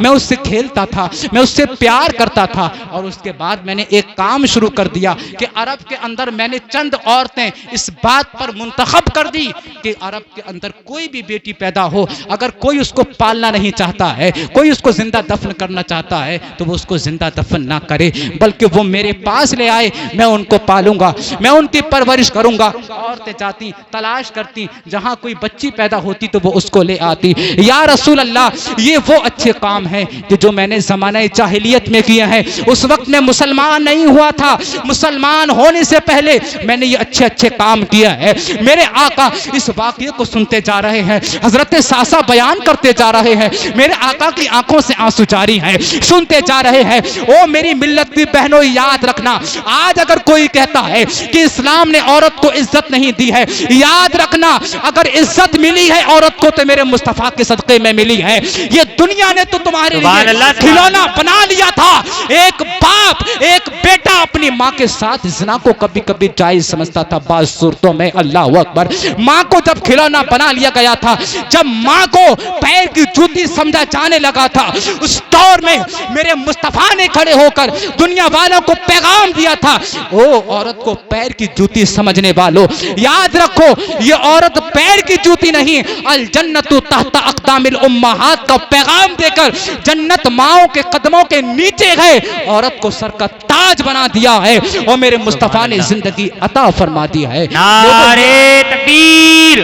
میں اس سے کھیلتا تھا, میں اس سے پیار کرتا تھا, اور اس کے بعد میں نے ایک کام شروع کر دیا کہ عرب کے اندر میں نے چند عورتیں اس بات پر منتخب کر دی کہ عرب کے اندر کوئی بھی بیٹی پیدا ہو, اگر کوئی اس کو پالنا نہیں چاہتا ہے, کوئی اس کو زندہ دفن کرنا چاہتا ہے, تو وہ اس کو زندہ دفن نہ کرے, بلکہ وہ میرے پاس لے آئے, میں ان کو پالوں گا, میں ان کی پرورش کروں گا. عورتیں جاتی, تلاش کرتی, جہاں کوئی بچی پیدا ہوتی تو وہ اس کو لے آتی. یا رسول اللہ, یہ وہ اچھے کام ہیں کہ جو میں نے زمانہ جاہلیت میں کیے ہیں. اس وقت میں مسلمان نہیں ہوا تھا, مسلمان ہونے سے پہلے میں نے یہ اچھے اچھے کام کیا ہے. میرے آقا اس واقعے کو سنتے جا رہے ہیں, حضرت ساسا بیان کرتے جا رہے ہیں, میرے آقا کی آنکھوں سے آنسو جاری ہیں, سنتے جا رہے ہیں. او میری ملت کی بہنوں, یاد رکھنا, آج اگر کوئی کہتا ہے کہ اسلام نے عورت کو عزت نہیں دی ہے, یاد رکھنا اگر عزت ملی ہے عورت کو تو میرے مصطفیٰ کے صدقے میں ملی ہے. یہ دنیا نے تو تمہارے لیے کھلونا بنا لیا تھا. ایک باپ, ایک بیٹا اپنی ماں کے ساتھ زنا کو کبھی کبھی جائز سمجھتا تھا بعض صورتوں میں. اللہ اکبر, ماں کو جب کھلونا بنا لیا گیا تھا, جب ماں کو پیر کی جوتی سمجھا جانے لگا تھا, اس دور میں میرے مصطفیٰ نے کھڑے ہو کر دنیا والوں کو پیغام دیا تھا, او عورت کو پیر کی جوتی سمجھنے والوں, یاد رکھو یہ عورت پیر کی جوتی نہیں, الجنت تحت اقدام الامہات کا پیغام دے کر جنت ماؤں کے قدموں کے نیچے گئے, عورت کو سر کا تاج بنا دیا ہے, اور میرے مصطفیٰ نے زندگی عطا فرما دی ہے. نعرے تکبیر,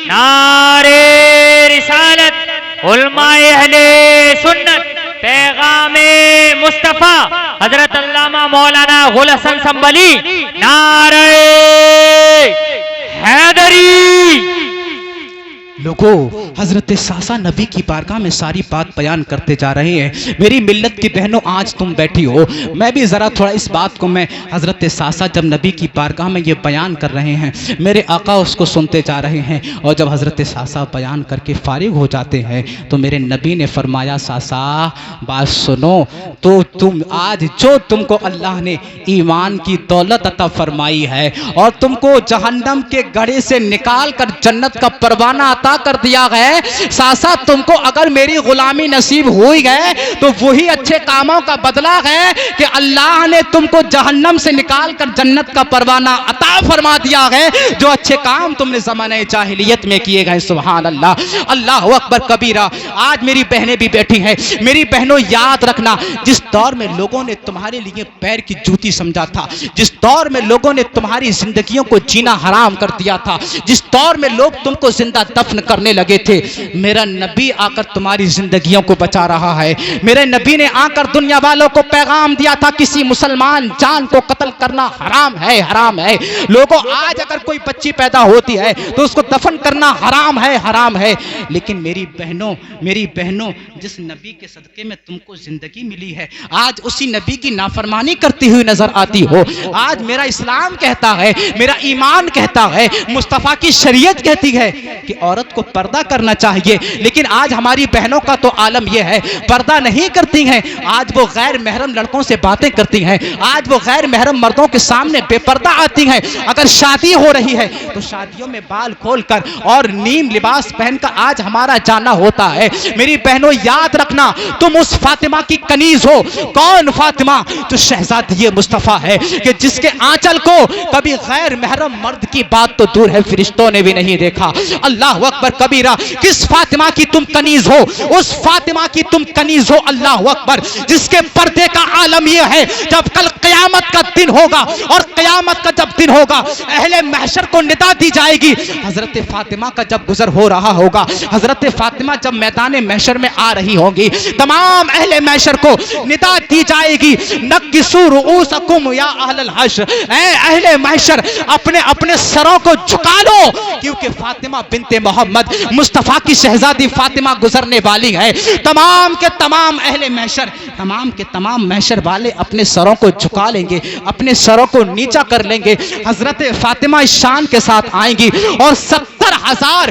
نعرے رسالت, علماء اہل سنت, پیغام مصطفیٰ حضرت علامہ مولانا غل حسن سنبھلی, نعرے حیدری. لوگوں, حضرت ساسا نبی کی بارگاہ میں ساری بات بیان کرتے جا رہے ہیں. میری ملت کی بہنوں, آج تم بیٹھی ہو, میں بھی ذرا تھوڑا اس بات کو, میں حضرت ساسا جب نبی کی بارگاہ میں یہ بیان کر رہے ہیں, میرے آقا اس کو سنتے جا رہے ہیں, اور جب حضرت ساسا بیان کر کے فارغ ہو جاتے ہیں تو میرے نبی نے فرمایا, ساسا بات سنو, تو تم آج جو تم کو اللہ نے ایمان کی دولت عطا فرمائی ہے اور تم کو جہنم کے گڑھے سے نکال کر جنت کا پروانہ عطا کر دیا گئے, ساسا تم کو اگر میری غلامی نصیب ہوئی گئے تو وہی اچھے کاموں کا بدلہ ہے کہ اللہ نے تم کو جہنم سے نکال کر جنت کا پروانہ عطا فرما دیا گئے, جو اچھے کام تم نے زمانہ جاہلیت میں کیے گئے. سبحان اللہ, اللہ اکبر کبیرہ. آج میری بہنیں بھی بیٹھی ہیں, میری بہنوں یاد رکھنا, جس دور میں لوگوں نے تمہارے لیے پیر کی جوتی سمجھا تھا, جس دور میں لوگوں نے تمہاری زندگیوں کو جینا حرام کر دیا تھا, جس دور میں لوگ تم کو زندہ دفن کرنے لگے تھے, میرا نبی آ کر تمہاری زندگیوں کو بچا رہا ہے. میرے نبی نے آ کر دنیا والوں کو پیغام دیا تھا, کسی مسلمان جان کو قتل کرنا حرام ہے, حرام ہے. لوگوں, آج اگر کوئی بچی پیدا ہوتی ہے تو اس کو دفن کرنا حرام ہے, حرام ہے. لیکن میری بہنوں, میری بہنوں, جس نبی کے صدقے میں تم کو زندگی ملی ہے, آج اسی نبی کی نافرمانی کرتی ہوئی نظر آتی ہو. آج میرا اسلام کہتا ہے, میرا ایمان کہتا ہے, مصطفیٰ کی شریعت کہتی ہے کہ عورت کو پردہ کرنا چاہیے, لیکن آج ہماری بہنوں کا تو عالم یہ ہے, پردہ نہیں کرتی ہیں. آج وہ غیر محرم لڑکوں سے باتیں کرتی ہیں, آج وہ غیر محرم مردوں کے سامنے بے پردہ آتی ہیں. اگر شادی ہو رہی ہے تو شادیوں میں بال کھول کر اور نیم لباس پہن کر آج ہمارا جانا ہوتا ہے. میری بہنوں یاد رکھنا, تم اس فاطمہ کی کنیز ہو. کون فاطمہ؟ جو شہزادی مصطفیٰ ہے, کہ جس کے آنچل کو کبھی غیر محرم مرد کی بات تو دور ہے, فرشتوں نے بھی نہیں دیکھا. اللہ اکبر کبیرہ. کس فاطمہ کی تم کنیز ہو؟ اس فاطمہ کی تم کنیز ہو, اللہ اکبر, جس کے پردے کا عالم یہ ہے, جب کل قیامت کا دن ہوگا, اور قیامت کا جب دن ہوگا, اہل محشر کو ندا دی جائے گی. حضرت فاطمہ کا جب گزر ہو رہا ہوگا, حضرت فاطمہ جب میدان محشر میں آ رہی ہوں گی, تمام اہل محشر کو ندا دی جائے گی, نکسوا رؤوسکم یا اہل الحشر, اے اہل محشر اپنے اپنے سروں کو جھکا لو, کیونکہ فاطمہ بنت محمد, مصطفیٰ کی شہزادی فاطمہ گزرنے والی ہے. تمام کے تمام اہل محشر, تمام کے تمام محشر والے اپنے سروں کو جھکا لیں گے, اپنے سروں کو نیچا کر لیں گے. حضرت فاطمہ اس شان کے ساتھ آئیں گی, اور 70 70,000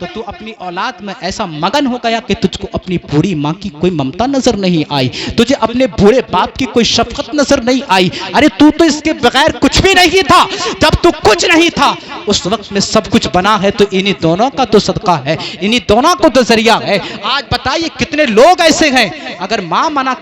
تو تو اپنی اولاد میں ایسا مگن ہو گیا کہ تجھ کو اپنی بوڑھی ماں کی کوئی ممتا نظر نہیں آئی، تجھے اپنے بوڑھے باپ کی کوئی شفقت نظر نہیں آئی۔ ارے تو اس کے بغیر کچھ بھی نہیں تھا، جب تو کچھ نہیں تھا اس وقت میں سب کچھ بنا ہے، تو انہی دونوں کا تو صدقہ ہے، انہی دونوں کو تو ذریعہ ہے۔ آج بتائیے کتنے لوگ ایسے ہیں، اگر ماں منع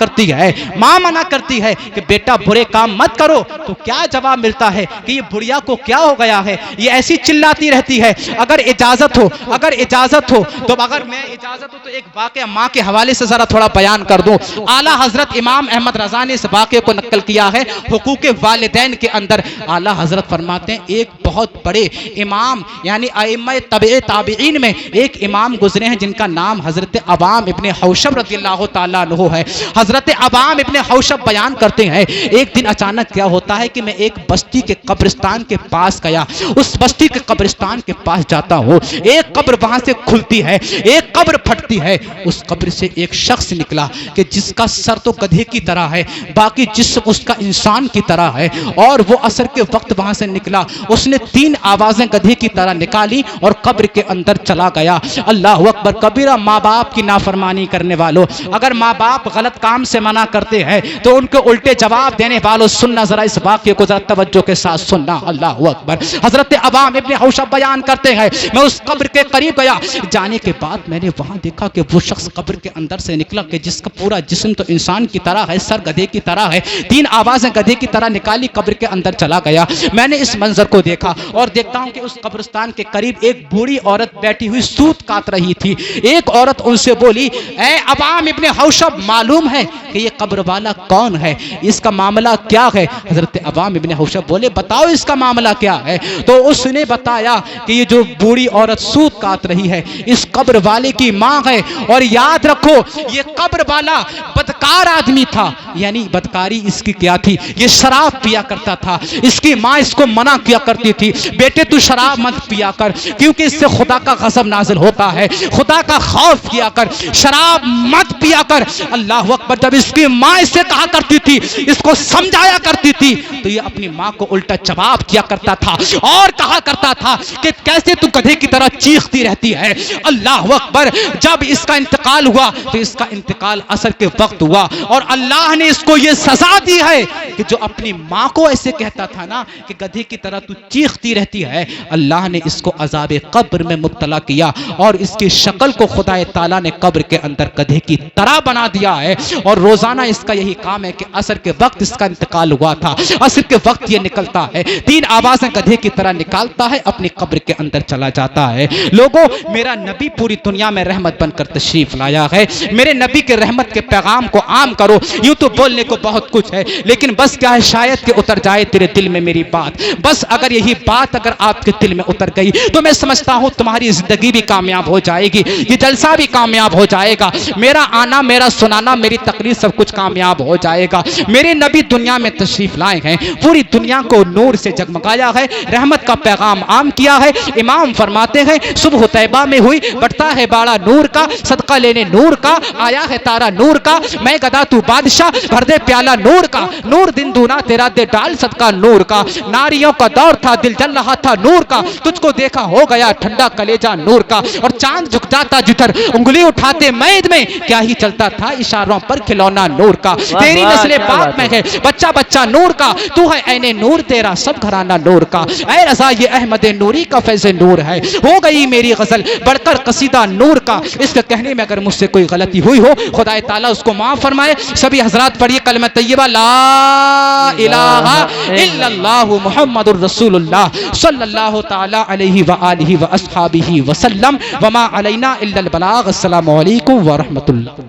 کرتی ہے کہ بیٹا برے کام مت کرو، تو کیا جواب ملتا ہے کہ یہ بڑھیا کو کیا ہو گیا ہے، یہ ایسی چلاتی رہتی ہے۔ اگر اجازت ہو تو اگر میں اجازت ہو تو ایک واقعہ ماں کے حوالے سے ذرا تھوڑا بیان کر دوں۔ اعلیٰ حضرت امام احمد رضا نے اس واقعے کو نقل کیا ہے حقوق والدین کے اندر۔ اعلیٰ حضرت فرماتے ہیں ایک بہت بڑے امام یعنی ائمہ تابعین میں ایک امام گزرے ہیں جن کا نام حضرت عوام ابن حوشب رضی اللہ تعالیٰ عنہ ہے۔ حضرت عوام ابن حوشب بیان کرتے ہیں ایک دن اچانک کیا ہوتا ہے کہ میں ایک بستی کے قبرستان کے پاس گیا، اس بستی کے قبرستان کے پاس جاتا ہوں، ایک قبر وہاں سے کھلتی ہے، ایک قبر پھٹتی ہے، اس قبر سے ایک شخص نکلا کہ جس کا سر تو گدھے کی طرح ہے، باقی جسم اس کا انسان کی طرح ہے، اور وہ عصر کے وقت وہاں سے نکلا، اس نے 3 آوازیں گدھے کی طرح نکالی اور قبر کے اندر چلا گیا۔ اللہ اکبر کبیرہ۔ ماں باپ کی نافرمانی کرنے والوں، اگر ماں باپ غلط کام سے منع کرتے ہیں تو ان کو الٹے جواب دینے والوں، سننا ذرا اس واقعے کو ذرا توجہ کے ساتھ سننا۔ اللہ اکبر۔ حضرت عوام ابن حوشب بیان کرتے ہیں میں اس قبر کے قریب گیا، جانے کے بعد میں نے وہاں دیکھا کہ وہ شخص قبر کے اندر سے نکلا کہ جس کا پورا جسم تو انسان کی طرح ہے، سر گدھے کی طرح ہے، 3 آوازیں گدھے کی طرح نکالی، قبر کے اندر چلا گیا۔ میں نے اس منظر کو دیکھا اور دیکھتا ہوں کہ اس قبرستان کے قریب ایک بوڑھی عورت بیٹھی ہوئی سوت کاٹ رہی تھی۔ ایک عورت ان سے بولی اے عوام ابن حوشب، معلوم ہے کہ یہ قبر والا کون ہے، اس کا معاملہ کیا ہے؟ حضرت عوام ابن حوشب بولے بتاؤ اس کا معاملہ کیا ہے؟ تو اس نے بتایا کہ یہ جو بوڑھی عورت سوت کاٹ رہی ہے اس قبر والے کی ماں ہے، اور یاد رکھو یہ قبر والا بدکار آدمی تھا، یعنی بدکاری اس کی کیا تھی، یہ شراب پیا کرتا تھا، اس کی ماں اس کو منع کیا کرتی تھی بیٹے تو شراب مت پیا کر کیونکہ اس سے خدا کا غضب نازل ہوتا ہے، خدا کا خوف کیا کر، شراب مت پیا کر۔ اللہ اکبر۔ جب اس کی ماں اس سے کہا کرتی تھی، اس کو سمجھایا کرتی تھی، تو یہ اپنی ماں کو الٹا جواب کیا کرتا تھا اور کہا کرتا تھا کہ کیسے تو گدھے کی طرح چیختی رہتی ہے۔ اللہ اکبر۔ جب اس کا انتقال ہوا تو اس کا انتقال عصر کے وقت ہوا، اور اللہ نے اس کو یہ سزا دی ہے کہ جو اپنی ماں کو ایسے کہتا تھا نا کہ گدھے کی طرح تو چیختی رہتی ہے، اللہ نے اس کو عذاب قبر میں مبتلا کیا، اور اس کی شکل کو خدا تعالیٰ نے قبر کے اندر گدھے کی طرح بنا دیا ہے، اور روزانہ اس کا یہی کام ہے کہ عصر کے وقت اس کا انتقال ہوا تھا، عصر کے وقت یہ نکلتا ہے، 3 آوازیں گدھے کی طرح نکالتا ہے، اپنی قبر کے اندر چلا جاتا ہے۔ لوگوں، میرا نبی پوری دنیا میں رحمت بن کر تشریف لایا ہے، میرے نبی کے رحمت کے پیغام کو عام کرو۔ یوں تو بولنے کو بہت کچھ ہے، لیکن بس کیا ہے، شاید کہ اتر جائے تیرے دل میں میری بات، بس اگر یہی بات اگر آپ کے دل میں اتر گئی تو میں سمجھتا ہوں تمہاری زندگی بھی کامیاب ہو جائے گی، یہ جلسہ بھی کامیاب ہو جائے گا، میرا آنا، میرا سنانا، میری تقریر سب کچھ کامیاب ہو جائے گا۔ میرے نبی دنیا میں تشریف لائے ہیں، پوری دنیا کو نور سے جگمگایا ہے، رحمت کا پیغام عام کیا ہے۔ امام فرماتے ہیں صبح طیبہ میں ہوئی، بڑھتا ہے باڑا نور کا، صدقہ لینے نور کا، آیا ہے تارا نور کا، میں گدا تو بادشاہ، بھر دے پیالہ نور کا، نور دن دونا تیرا دے ڈال صدقہ نور کا، ناریوں کا دور تھا دل جل رہا تھا نور کا، تجھ کو دیکھا ہو گیا ٹھنڈا کلیجہ نور کا، اور چاند جھک جاتا جدھر انگلی اٹھاتے مید میں، کیا ہی چلتا تھا اشاروں پر کھلونا نور کا، تیری نسل پاک میں ہے بچہ بچہ نور کا، تو ہے عین نور تیرا سب گھرانہ نور کا، اے رضا یہ احمد نوری کا فیض نور ہے، ہو گئی میری غزل بڑھ کر قصیدہ نور کا۔ اس کے کہنے میں اگر مجھ سے کوئی غلطی ہوئی ہو خدا تعالیٰ اس کو معاف فرمائے۔ سبھی حضرات پڑھیے کلمہ طیبہ لا الہ الا اللہ محمد الرسول اللہ صلی اللہ تعالی علیہ وآلہ واصحابہ وسلم، وما علینا الا البلاغ۔ السلام علیکم ورحمۃ اللہ۔